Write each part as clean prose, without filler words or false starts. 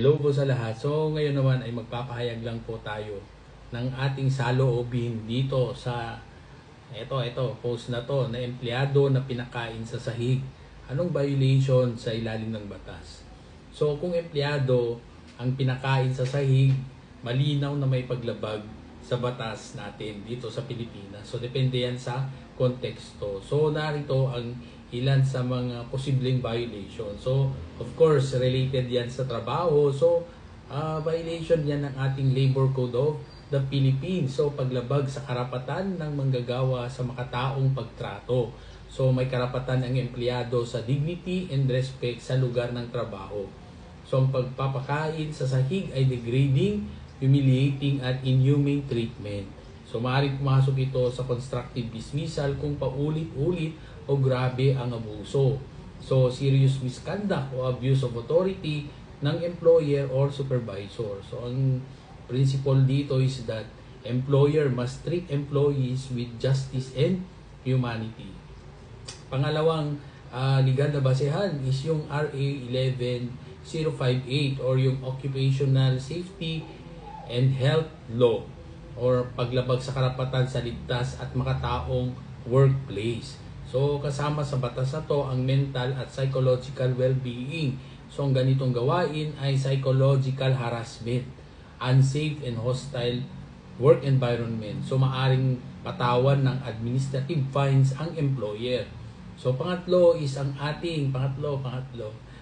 Hello po sa lahat. So ngayon naman ay magpapahayag lang po tayo ng ating saloobin dito sa post na to na empleyado na pinakain sa sahig. Anong violation sa ilalim ng batas? So kung empleyado ang pinakain sa sahig, malinaw na may paglabag sa batas natin dito sa Pilipinas. So depende yan sa konteksto. So narito ang ilan sa mga posibleng violation. So, of course, related yan sa trabaho. So, violation yan ng ating Labor Code of the Philippines. So, paglabag sa karapatan ng manggagawa sa makataong pagtrato. So, may karapatan ang empleyado sa dignity and respect sa lugar ng trabaho. So, ang pagpapakain sa sahig ay degrading, humiliating at inhumane treatment. So, maaaring pumasok ito sa constructive dismissal kung paulit-ulit o grabe ang abuso. So, serious misconduct o abuse of authority ng employer or supervisor. So, ang principle dito is that employer must treat employees with justice and humanity. Pangalawang legal na basehan is yung RA 11058 or yung Occupational Safety and Health Law or paglabag sa karapatan sa ligtas at makataong workplace. So, kasama sa batas na to ang mental at psychological well-being. So, ang ganitong gawain ay psychological harassment, unsafe and hostile work environment. So, maaring patawan ng administrative fines ang employer. So, pangatlo is ang ating, pangatlo.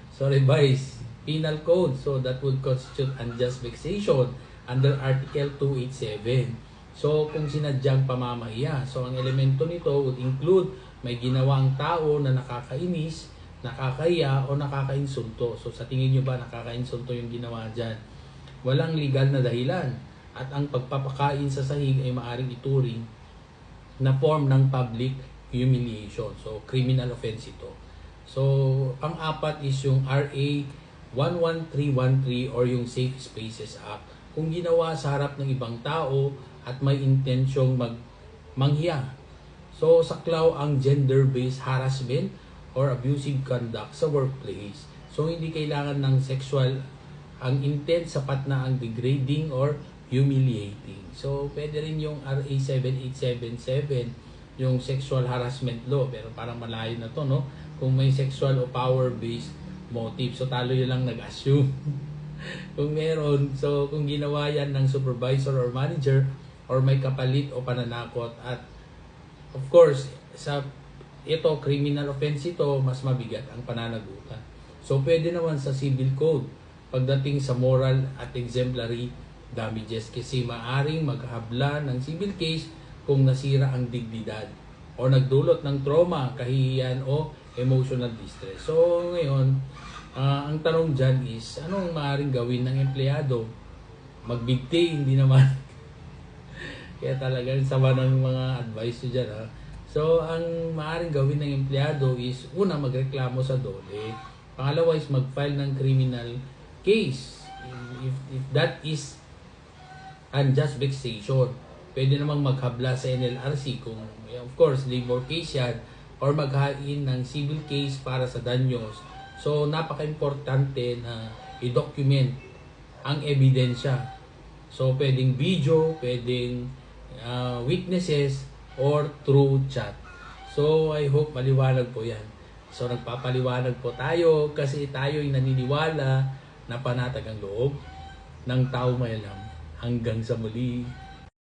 So, revise penal code. So, that would constitute unjust vexation under Article 287. So, kung sinadyang pamamahiya. So, ang elemento nito would include may ginawang tao na nakakainis, nakakaya o nakakainsulto. So, sa tingin nyo ba nakakainsulto yung ginawa dyan? Walang legal na dahilan. At ang pagpapakain sa sahig ay maaring ituring na form ng public humiliation. So, criminal offense ito. So, ang apat is yung RA 11313 or yung Safe Spaces Act. Kung ginawa sa harap ng ibang tao at may intensyong manghiya. So, saklaw ang gender-based harassment or abusive conduct sa workplace. So, hindi kailangan ng sexual ang intent, sapat na ang degrading or humiliating. So, pwede rin yung RA 7877, yung sexual harassment law. Pero parang malayo na to, no? Kung may sexual o power-based motive. So, talo yun lang nag-assume. Kung meron, so kung ginawa yan ng supervisor or manager or may kapalit o pananakot at of course, sa ito, criminal offense ito, mas mabigat ang pananagutan. So, pwede naman sa civil code pagdating sa moral at exemplary damages kasi maaring maghabla ng civil case kung nasira ang dignidad o nagdulot ng trauma, kahihiyan o emotional distress. So, ngayon, ang tanong dyan is, anong maaaring gawin ng empleyado? Magbigti, hindi naman. Kaya talagang sama ng mga advice nyo dyan. So, ang maaaring gawin ng empleyado is, una, magreklamo sa DOLE. Pangalawa is mag-file ng criminal case. If that is unjust vexation, pwede namang maghabla sa NLRC kung, of course, labor case yan, or maghain ng civil case para sa danyos. So, napaka-importante na i-document ang ebidensya. So, pwedeng video, pwedeng witnesses, or through chat. So, I hope maliwanag po yan. So, nagpapaliwanag po tayo kasi tayo'y naniniwala na panatag ang loob ng tao may alam. Hanggang sa muli.